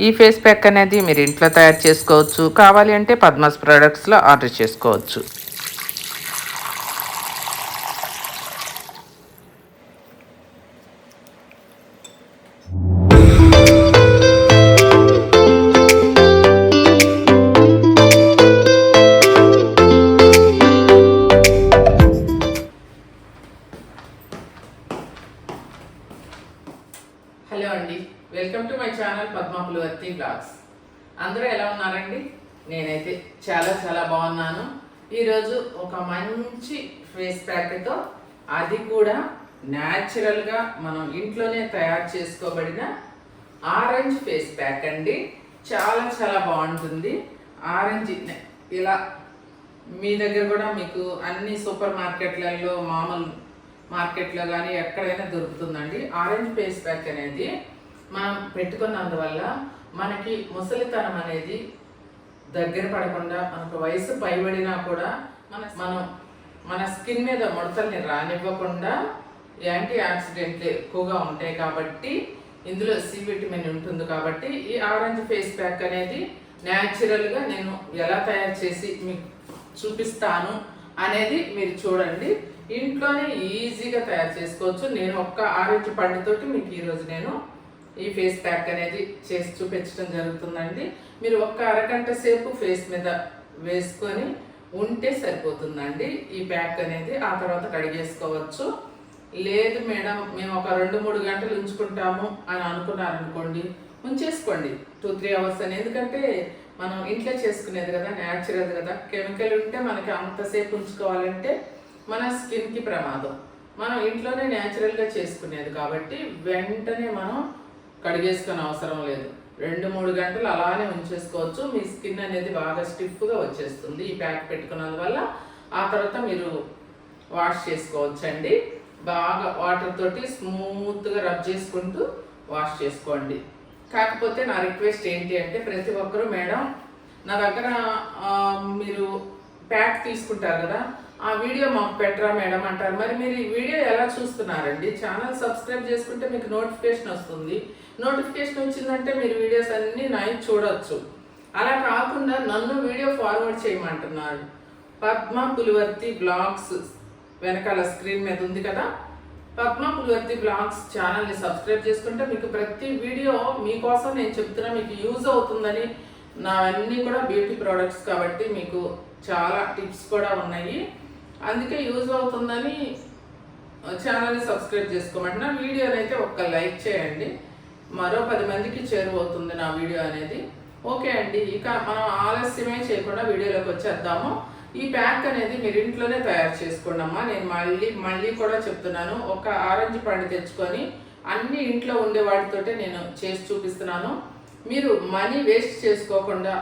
ఈ face pack అనేది మీరు ఇంట్లో తయారు చేసుకోవచ్చు, కావాలి అంటే పద్మాస్ ప్రొడక్ట్స్లో ఆర్డర్ చేసుకోవచ్చు. హలో అండి, welcome to my channel Padma Pulivarthi blogs. అందరూ ఎలా ఉన్నారండి? నేనైతే చాలా చాలా బాగున్నాను. ఈరోజు ఒక మంచి ఫేస్ ప్యాక్తో, అది కూడా న్యాచురల్గా మనం ఇంట్లోనే తయారు చేసుకోబడిన ఆరెంజ్ ఫేస్ ప్యాక్ అండి. చాలా చాలా బాగుంటుంది. ఆరెంజ్ ఇలా మీ దగ్గర కూడా మీకు అన్ని సూపర్ మార్కెట్లలో మామూలు మార్కెట్లో కానీ ఎక్కడైనా దొరుకుతుందండి. ఆరెంజ్ ఫేస్ ప్యాక్ అనేది మనం పెట్టుకున్నందువల్ల మనకి ముసలితనం అనేది దగ్గర పడకుండా, మనకు వయసు పైబడినా కూడా మన స్కిన్ మీద ముడతల్ని రానివ్వకుండా యాంటీ ఆక్సిడెంట్లు ఎక్కువగా ఉంటాయి కాబట్టి, ఇందులో సి విటమిన్ ఉంటుంది కాబట్టి ఈ ఆరెంజ్ ఫేస్ ప్యాక్ అనేది న్యాచురల్గా నేను ఎలా తయారు చేసి మీకు చూపిస్తాను అనేది మీరు చూడండి. ఇంట్లోనే ఈజీగా తయారు చేసుకోవచ్చు. నేను ఒక్క ఆరెంజ్ పండుతోటి మీకు ఈరోజు నేను ఈ ఫేస్ ప్యాక్ అనేది చేసి చూపించడం జరుగుతుందండి. మీరు ఒక్క అరగంట సేపు ఫేస్ మీద వేసుకొని ఉంటే సరిపోతుందండి ఈ ప్యాక్ అనేది. ఆ తర్వాత కడిగేసుకోవచ్చు. లేదు మేడం మేము ఒక 2-3 గంటలు ఉంచుకుంటాము అని అనుకున్నారనుకోండి, ఉంచేసుకోండి 2-3 అవర్స్ అని. ఎందుకంటే మనం ఇంట్లో చేసుకునేది కదా, న్యాచురల్ కదా. కెమికల్ ఉంటే మనకి అంతసేపు ఉంచుకోవాలంటే మన స్కిన్కి ప్రమాదం. మనం ఇంట్లోనే న్యాచురల్గా చేసుకునేది కాబట్టి వెంటనే మనం కడిగేసుకునే అవసరం లేదు. 2-3 గంటలు అలానే ఉంచేసుకోవచ్చు. మీ స్కిన్ అనేది బాగా స్టిఫ్గా వచ్చేస్తుంది ఈ ప్యాక్ పెట్టుకున్నందువల్ల. ఆ తర్వాత మీరు వాష్ చేసుకోవచ్చండి. బాగా వాటర్ తోటి స్మూత్గా రబ్ చేసుకుంటూ వాష్ చేసుకోండి. కాకపోతే నా రిక్వెస్ట్ ఏంటి అంటే, ప్రతి ఒక్కరూ మేడం నా దగ్గర మీరు ప్యాక్ తీసుకుంటారు కదా, ఆ వీడియో మాకు పెట్టరా మేడం అంటారు. మరి మీరు ఈ వీడియో ఎలా చూస్తున్నారండి? ఛానల్ సబ్స్క్రైబ్ చేసుకుంటే మీకు నోటిఫికేషన్ వస్తుంది. నోటిఫికేషన్ వచ్చిందంటే మీరు వీడియోస్ అన్నీ నైట్ చూడవచ్చు. అలా కాకుండా నన్ను వీడియో ఫార్వర్డ్ చేయమంటున్నారు. పద్మా పులివర్తి బ్లాగ్స్ వెనకాల స్క్రీన్ మీద ఉంది కదా, పద్మా పులివర్తి బ్లాగ్స్ ఛానల్ని సబ్స్క్రైబ్ చేసుకుంటే మీకు ప్రతి వీడియో మీకోసం నేను చెప్తున్నా, మీకు యూజ్ అవుతుందని. నా అన్నీ కూడా బ్యూటీ ప్రోడక్ట్స్ కాబట్టి మీకు చాలా టిప్స్ కూడా ఉన్నాయి. అందుకే యూజ్ అవుతుందని ఛానల్ని సబ్స్క్రైబ్ చేసుకోమంటున్నా. వీడియోని అయితే ఒక్క లైక్ చేయండి, మరో 10 మందికి చేరువవుతుంది నా వీడియో అనేది. ఓకే అండి, ఇక మనం ఆలస్యమే చేయకుండా వీడియోలోకి వచ్చేద్దాము. ఈ ప్యాక్ అనేది మీరు ఇంట్లోనే తయారు చేసుకోండి అమ్మా. నేను మళ్ళీ కూడా చెప్తున్నాను, ఒక ఆరెంజ్ పండు తెచ్చుకొని అన్ని ఇంట్లో ఉండే వాటితోటే నేను చేసి చూపిస్తున్నాను. మీరు మనీ వేస్ట్ చేసుకోకుండా,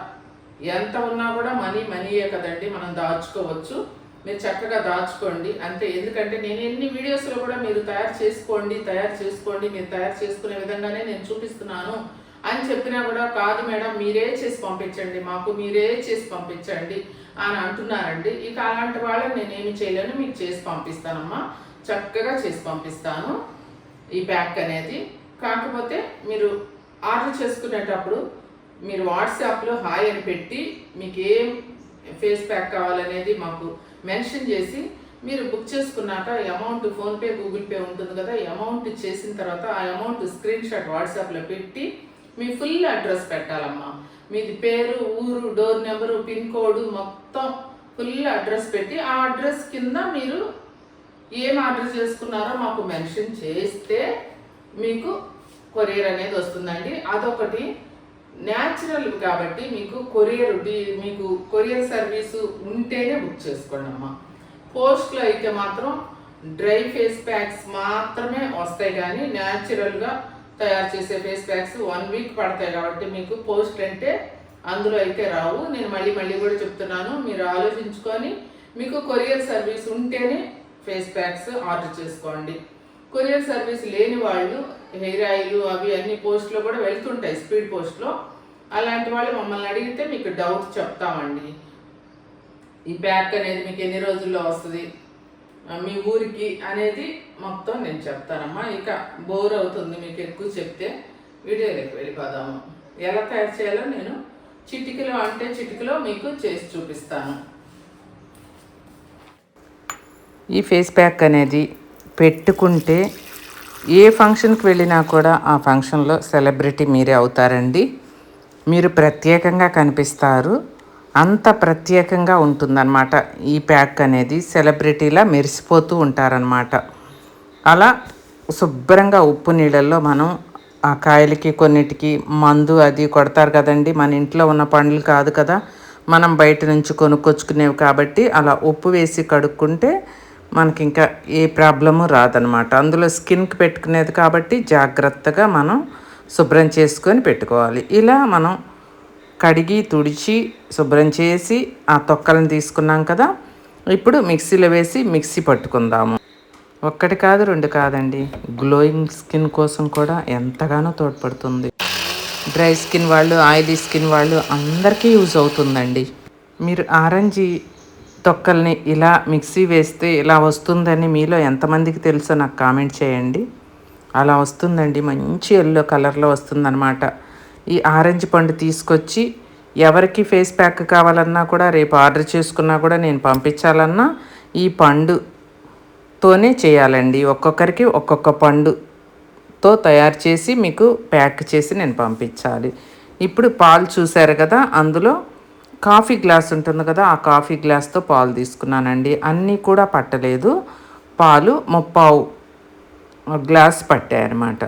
ఎంత ఉన్నా కూడా మనీయే కదండి, మనం దాచుకోవచ్చు. మీరు చక్కగా దాచుకోండి అంతే. ఎందుకంటే నేను ఎన్ని వీడియోస్లో కూడా మీరు తయారు చేసుకోండి మీరు తయారు చేసుకునే విధంగానే నేను చూపిస్తున్నాను అని చెప్పినా కూడా, కాదు మేడం మీరే చేసి పంపించండి, మాకు మీరే చేసి పంపించండి అని అంటున్నారండి. ఇక అలాంటి వాళ్ళని నేనేమి చేయలేను, మీకు చేసి పంపిస్తానమ్మా, చక్కగా చేసి పంపిస్తాను ఈ ప్యాక్ అనేది. కాకపోతే మీరు ఆర్డర్ చేసుకునేటప్పుడు మీరు వాట్సాప్లో హాయ్ అని పెట్టి మీకు ఏం ఫేస్ ప్యాక్ కావాలనేది మాకు మెన్షన్ చేసి మీరు బుక్ చేసుకున్నాక అమౌంట్ ఫోన్పే గూగుల్ పే ఉంటుంది కదా, అమౌంట్ చేసిన తర్వాత ఆ అమౌంట్ స్క్రీన్ షాట్ వాట్సాప్లో పెట్టి మీ ఫుల్ అడ్రస్ పెట్టాలమ్మా. మీది పేరు, ఊరు, డోర్ నెంబరు, పిన్ కోడ్ మొత్తం ఫుల్ అడ్రస్ పెట్టి, ఆ అడ్రస్ కింద మీరు ఏం ఆర్డర్ చేసుకున్నారో మాకు మెన్షన్ చేస్తే మీకు కొరియర్ అనేది వస్తుందండి. అదొకటి. న్యాచురల్ కాబట్టి మీకు కొరియర్ సర్వీసు ఉంటేనే బుక్ చేసుకోండి అమ్మా. పోస్ట్లో అయితే మాత్రం డ్రై ఫేస్ ప్యాక్స్ మాత్రమే వస్తాయి, కానీ న్యాచురల్గా తయారు చేసే ఫేస్ ప్యాక్స్ 1 వీక్ పడతాయి కాబట్టి మీకు పోస్ట్ అంటే అందులో అయితే రావు. నేను మళ్ళీ కూడా చెప్తున్నాను, మీరు ఆలోచించుకొని మీకు కొరియర్ సర్వీస్ ఉంటేనే ఫేస్ ప్యాక్స్ ఆర్డర్ చేసుకోండి. కొరియర్ సర్వీస్ లేని వాళ్ళు హెయిర్ ఆయిల్ అవి అన్ని పోస్ట్లో కూడా వెళ్తుంటాయి, స్పీడ్ పోస్ట్లో. అలాంటి వాళ్ళు మమ్మల్ని అడిగితే మీకు డౌట్ చెప్తామండి. ఈ ప్యాక్ అనేది మీకు ఎన్ని రోజుల్లో వస్తుంది, మీ ఊరికి అనేది మొత్తం నేను చెప్తానమ్మా. ఇక బోర్ అవుతుంది మీకు ఎక్కువ చెప్తే, వీడియోలోకి వెళ్ళిపోదాము. ఎలా తయారు చేయాలో నేను చిటికలో అంటే చిటికలో మీకు చేసి చూపిస్తాను. ఈ ఫేస్ ప్యాక్ అనేది పెట్టుకుంటే ఏ ఫంక్షన్కి వెళ్ళినా కూడా ఆ ఫంక్షన్లో సెలబ్రిటీ మీరే అవుతారండి. మీరు ప్రత్యేకంగా కనిపిస్తారు. అంత ప్రత్యేకంగా ఉంటుందన్నమాట. ఈ ప్యాక్ అనేది సెలబ్రిటీలా మెరిసిపోతూ ఉంటారనమాట. అలా శుభ్రంగా ఉప్పు నీళ్ళల్లో మనం ఆ కాయలకి కొన్నిటికి మందు అది కొడతారు కదండి. మన ఇంట్లో ఉన్న పండ్లు కాదు కదా, మనం బయట నుంచి కొనుక్కొచ్చుకునేవి కాబట్టి అలా ఉప్పు వేసి కడుక్కుంటే మనకి ఇంకా ఏ ప్రాబ్లము రాదనమాట. అందులో స్కిన్కి పెట్టుకునేది కాబట్టి జాగ్రత్తగా మనం శుభ్రం చేసుకొని పెట్టుకోవాలి. ఇలా మనం కడిగి తుడిచి శుభ్రం చేసి ఆ తొక్కలను తీసుకున్నాం కదా, ఇప్పుడు మిక్సీలో వేసి మిక్సీ పట్టుకుందాము. ఒక్కటి కాదు రెండు కాదండి, గ్లోయింగ్ స్కిన్ కోసం కూడా ఎంతగానో తోడ్పడుతుంది. డ్రై స్కిన్ వాళ్ళు, ఆయిలీ స్కిన్ వాళ్ళు అందరికీ యూజ్ అవుతుందండి. మీరు ఆరెంజీ తొక్కల్ని ఇలా మిక్సీ వేస్తే ఇలా వస్తుందని మీలో ఎంతమందికి తెలుసో నాకు కామెంట్ చేయండి. అలా వస్తుందండి, మంచి ఎల్లో కలర్లో వస్తుందన్నమాట. ఈ ఆరెంజ్ పండు తీసుకొచ్చి ఎవరికి ఫేస్ ప్యాక్ కావాలన్నా కూడా రేపు ఆర్డర్ చేసుకున్నా కూడా నేను పంపించాలన్నా ఈ పండుతోనే చేయాలండి. ఒక్కొక్కరికి ఒక్కొక్క పండుతో తయారు చేసి మీకు ప్యాక్ చేసి నేను పంపించాలి. ఇప్పుడు పాలు చూశారు కదా, అందులో కాఫీ గ్లాస్ ఉంటుంది కదా, ఆ కాఫీ గ్లాస్తో పాలు తీసుకున్నానండి. అన్నీ కూడా పట్టలేదు, పాలు 3/4 గ్లాస్ పట్టాయన్నమాట.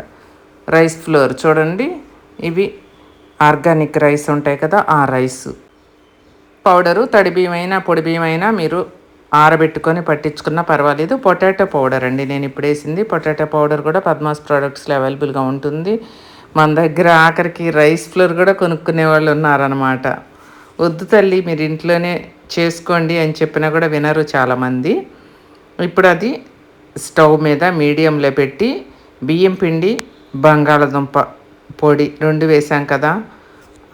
రైస్ ఫ్లోర్ చూడండి, ఇవి ఆర్గానిక్ రైస్ ఉంటాయి కదా, ఆ రైస్ పౌడరు. తడి బియ్యమైనా పొడి బియ్యమైనా మీరు ఆరబెట్టుకొని పట్టించుకున్నా పర్వాలేదు. పొటాటో పౌడర్ అండి నేను ఇప్పుడు వేసింది. పొటాటో పౌడర్ కూడా పద్మాస్ ప్రోడక్ట్స్లో అవైలబుల్గా ఉంటుంది. మన దగ్గర ఆఖరికి రైస్ ఫ్లోర్ కూడా కొనుక్కునే వాళ్ళు ఉన్నారనమాట. వద్దు తల్లి మీరు ఇంట్లోనే చేసుకోండి అని చెప్పినా కూడా వినరు చాలామంది. ఇప్పుడు అది స్టవ్ మీద మీడియంలో పెట్టి బియ్యం పిండి, బంగాళదుంప పొడి 2 వేసాం కదా,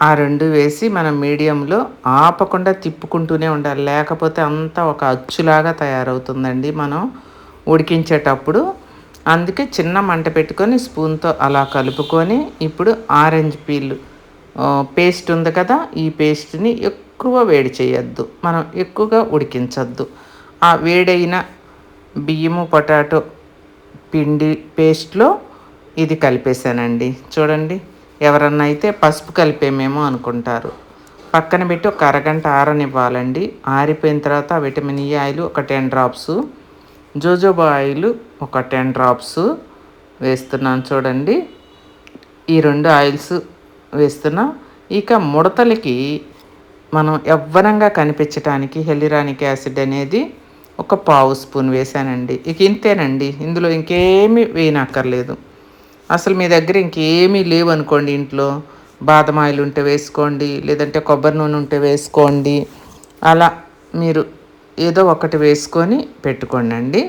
ఆ 2 వేసి మనం మీడియంలో ఆపకుండా తిప్పుకుంటూనే ఉండాలి. లేకపోతే అంతా ఒక అచ్చులాగా తయారవుతుందండి మనం ఉడికించేటప్పుడు. అందుకే చిన్న మంట పెట్టుకొని స్పూన్తో అలా కలుపుకొని ఇప్పుడు ఆరెంజ్ పీల్ పేస్ట్ ఉంది కదా, ఈ పేస్ట్ని ఎక్కువ వేడి చేయొద్దు, మనం ఎక్కువగా ఉడికించద్దు. ఆ వేడైన బియ్యము పొటాటో పిండి పేస్ట్లో ఇది కలిపేసానండి. చూడండి, ఎవరన్నా అయితే పసుపు కలిపేమేమో అనుకుంటారు. పక్కన పెట్టి ఒక అరగంట ఆరనివ్వాలండి. ఆరిపోయిన తర్వాత విటమిన్ ఈ ఆయిల్ ఒక 10 డ్రాప్స్, జోజోబా ఆయిల్ ఒక 10 డ్రాప్స్ వేస్తున్నాను. చూడండి, ఈ 2 ఆయిల్స్ వేస్తున్నా. ఇక ముడతలకి మనం యవ్వనంగా కనిపించడానికి హెలిరానిక్ యాసిడ్ అనేది ఒక 1/2 స్పూన్ వేసానండి. ఇక ఇంతేనండి, ఇందులో ఇంకేమీ వేయనక్కర్లేదు. అసలు మీ దగ్గర ఇంకేమీ లేవు అనుకోండి ఇంట్లో, బాదం ఆయిల్ ఉంటే వేసుకోండి, లేదంటే కొబ్బరి నూనె ఉంటే వేసుకోండి. అలా మీరు ఏదో ఒకటి వేసుకొని పెట్టుకోండి అండి.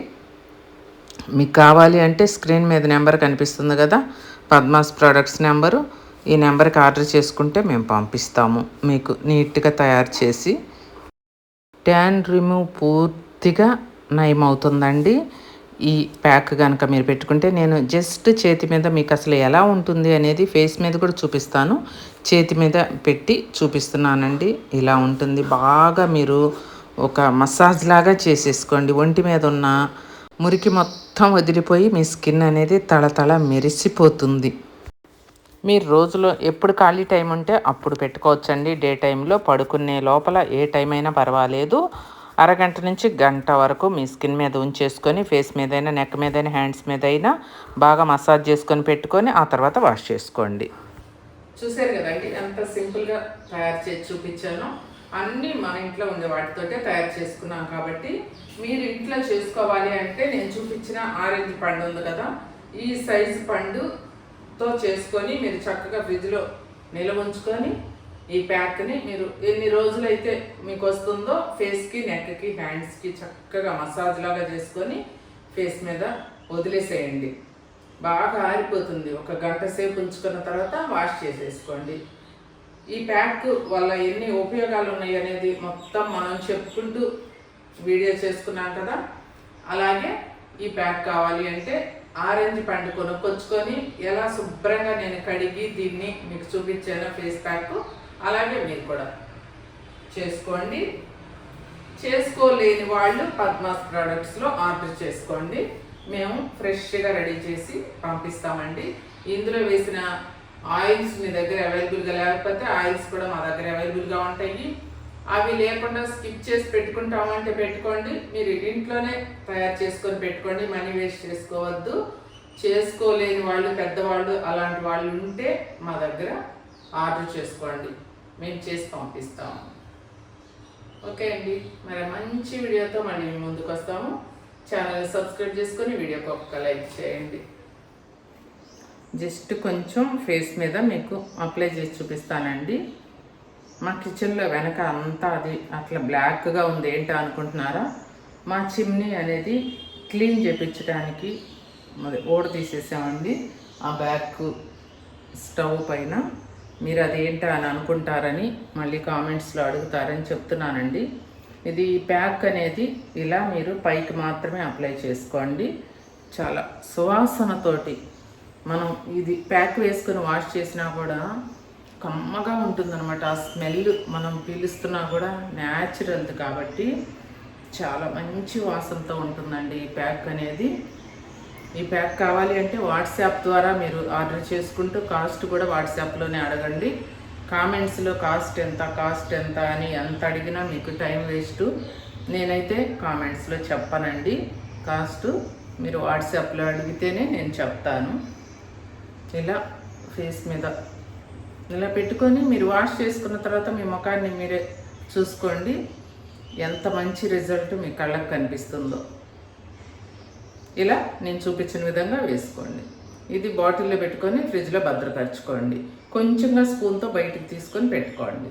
మీకు కావాలి అంటే స్క్రీన్ మీద నెంబర్ కనిపిస్తుంది కదా, పద్మాస్ ప్రోడక్ట్స్ నెంబరు, ఈ నెంబర్కి ఆర్డర్ చేసుకుంటే మేము పంపిస్తాము మీకు నీట్గా తయారు చేసి. ట్యాన్ రిమూవ్ పూర్తిగా నయం అవుతుందండి ఈ ప్యాక్ కనుక మీరు పెట్టుకుంటే. నేను జస్ట్ చేతి మీద మీకు అసలు ఎలా ఉంటుంది అనేది ఫేస్ మీద కూడా చూపిస్తాను, చేతి మీద పెట్టి చూపిస్తున్నానండి. ఇలా ఉంటుంది. బాగా మీరు ఒక మసాజ్ లాగా చేసేసుకోండి. ఒంటి మీద ఉన్న మురికి మొత్తం వదిలిపోయి మీ స్కిన్ అనేది తళతళ మెరిసిపోతుంది. మీరు రోజులో ఎప్పుడు ఖాళీ టైం ఉంటే అప్పుడు పెట్టుకోవచ్చండి. డే టైంలో పడుకునే లోపల ఏ టైం అయినా పర్వాలేదు. అరగంట నుంచి గంట వరకు మీ స్కిన్ మీద ఉంచేసుకొని ఫేస్ మీదైనా, నెక్ మీదైనా, హ్యాండ్స్ మీదైనా బాగా మసాజ్ చేసుకొని పెట్టుకొని ఆ తర్వాత వాష్ చేసుకోండి. చూసారు కదండి ఎంత సింపుల్గా తయారు చేసి చూపించాను. అన్నీ మన ఇంట్లో ఉండే వాటితోటే తయారు చేసుకున్నాం కాబట్టి మీరు ఇంట్లో చేసుకోవాలి అంటే నేను చూపించిన ఆరెంజ్ పండు ఉంది కదా, ఈ సైజు పండుతో చేసుకొని మీరు చక్కగా ఫ్రిడ్జ్లో నిల్వ ఉంచుకొని ఈ ప్యాక్ని మీరు ఎన్ని రోజులైతే మీకు వస్తుందో ఫేస్కి, నెక్కి, హ్యాండ్స్కి చక్కగా మసాజ్ లాగా చేసుకొని ఫేస్ మీద వదిలేసేయండి. బాగా ఆరిపోతుంది. ఒక గంట సేపు ఉంచుకున్న తర్వాత వాష్ చేసేసుకోండి. ఈ ప్యాక్ వల్ల ఎన్ని ఉపయోగాలు ఉన్నాయి అనేది మొత్తం మనం చెప్పుకుంటూ వీడియో చేసుకున్నాం కదా. అలాగే ఈ ప్యాక్ కావాలి అంటే ఆరెంజ్ పండు కొనుక్కొచ్చుకొని ఎలా శుభ్రంగా నేను కడిగి దీన్ని మీకు చూపించాను ఫేస్ ప్యాక్, అలాగే మీరు కూడా చేసుకోండి. చేసుకోలేని వాళ్ళు పద్మాస్ ప్రోడక్ట్స్లో ఆర్డర్ చేసుకోండి. మేము ఫ్రెష్గా రెడీ చేసి పంపిస్తామండి. ఇందులో వేసిన ఆయిల్స్ మీ దగ్గర అవైలబుల్గా లేకపోతే ఆయిల్స్ కూడా మా దగ్గర అవైలబుల్గా ఉంటాయి. అవి లేకుండా స్కిప్ చేసి పెట్టుకుంటామంటే పెట్టుకోండి. మీరు ఇంట్లోనే తయారు చేసుకొని పెట్టుకోండి, మనీ వేస్ట్ చేసుకోవద్దు. చేసుకోలేని వాళ్ళు, పెద్దవాళ్ళు అలాంటి వాళ్ళు ఉంటే మా దగ్గర ఆర్డర్ చేసుకోండి, మేము చేసి పంపిస్తాము. ఓకే అండి, మరి మంచి వీడియోతో మళ్ళీ మేము ముందుకు వస్తాము. ఛానల్ సబ్స్క్రైబ్ చేసుకొని వీడియోకి ఒక్క లైక్ చేయండి. జస్ట్ కొంచెం ఫేస్ మీద మీకు అప్లై చేసి చూపిస్తానండి. మా కిచెన్లో వెనక అంతా అది అట్లా బ్లాక్గా ఉంది ఏంటో అనుకుంటున్నారా? మా చిమ్నీ అనేది క్లీన్ చేయించడానికి మరి ఓడ తీసేసామండి ఆ బ్యాక్ స్టవ్ పైన. మీరు అది ఏంటో అని అనుకుంటారని మళ్ళీ కామెంట్స్లో అడుగుతారని చెప్తున్నానండి. ఇది ప్యాక్ అనేది ఇలా మీరు పైకి మాత్రమే అప్లై చేసుకోండి. చాలా సువాసనతోటి మనం ఇది ప్యాక్ వేసుకొని వాష్ చేసినా కూడా కమ్మగా ఉంటుందన్నమాట. ఆ స్మెల్ మనం పీలుస్తున్నా కూడా న్యాచురల్ది కాబట్టి చాలా మంచి వాసనతో ఉంటుందండి ఈ ప్యాక్ అనేది. ఈ ప్యాక్ కావాలి అంటే వాట్సాప్ ద్వారా మీరు ఆర్డర్ చేసుకుంటూ కాస్ట్ కూడా వాట్సాప్లోనే అడగండి. కామెంట్స్లో కాస్ట్ ఎంత అని ఎంత అడిగినా మీకు టైం వేస్ట్. నేనైతే కామెంట్స్లో చెప్పనండి కాస్ట్, మీరు వాట్సాప్లో అడిగితేనే నేను చెప్తాను. ఇలా ఫేస్ మీద ఇలా పెట్టుకొని మీరు వాష్ చేసుకున్న తర్వాత మీ ముఖాన్ని మీరే చూసుకోండి ఎంత మంచి రిజల్ట్ మీ కళ్ళకు కనిపిస్తుందో. ఇలా నేను చూపించిన విధంగా వేసుకోండి. ఇది బాటిల్లో పెట్టుకొని ఫ్రిడ్జ్లో భద్రపరచుకోండి. కొంచెంగా స్పూన్తో బయటికి తీసుకొని పెట్టుకోండి.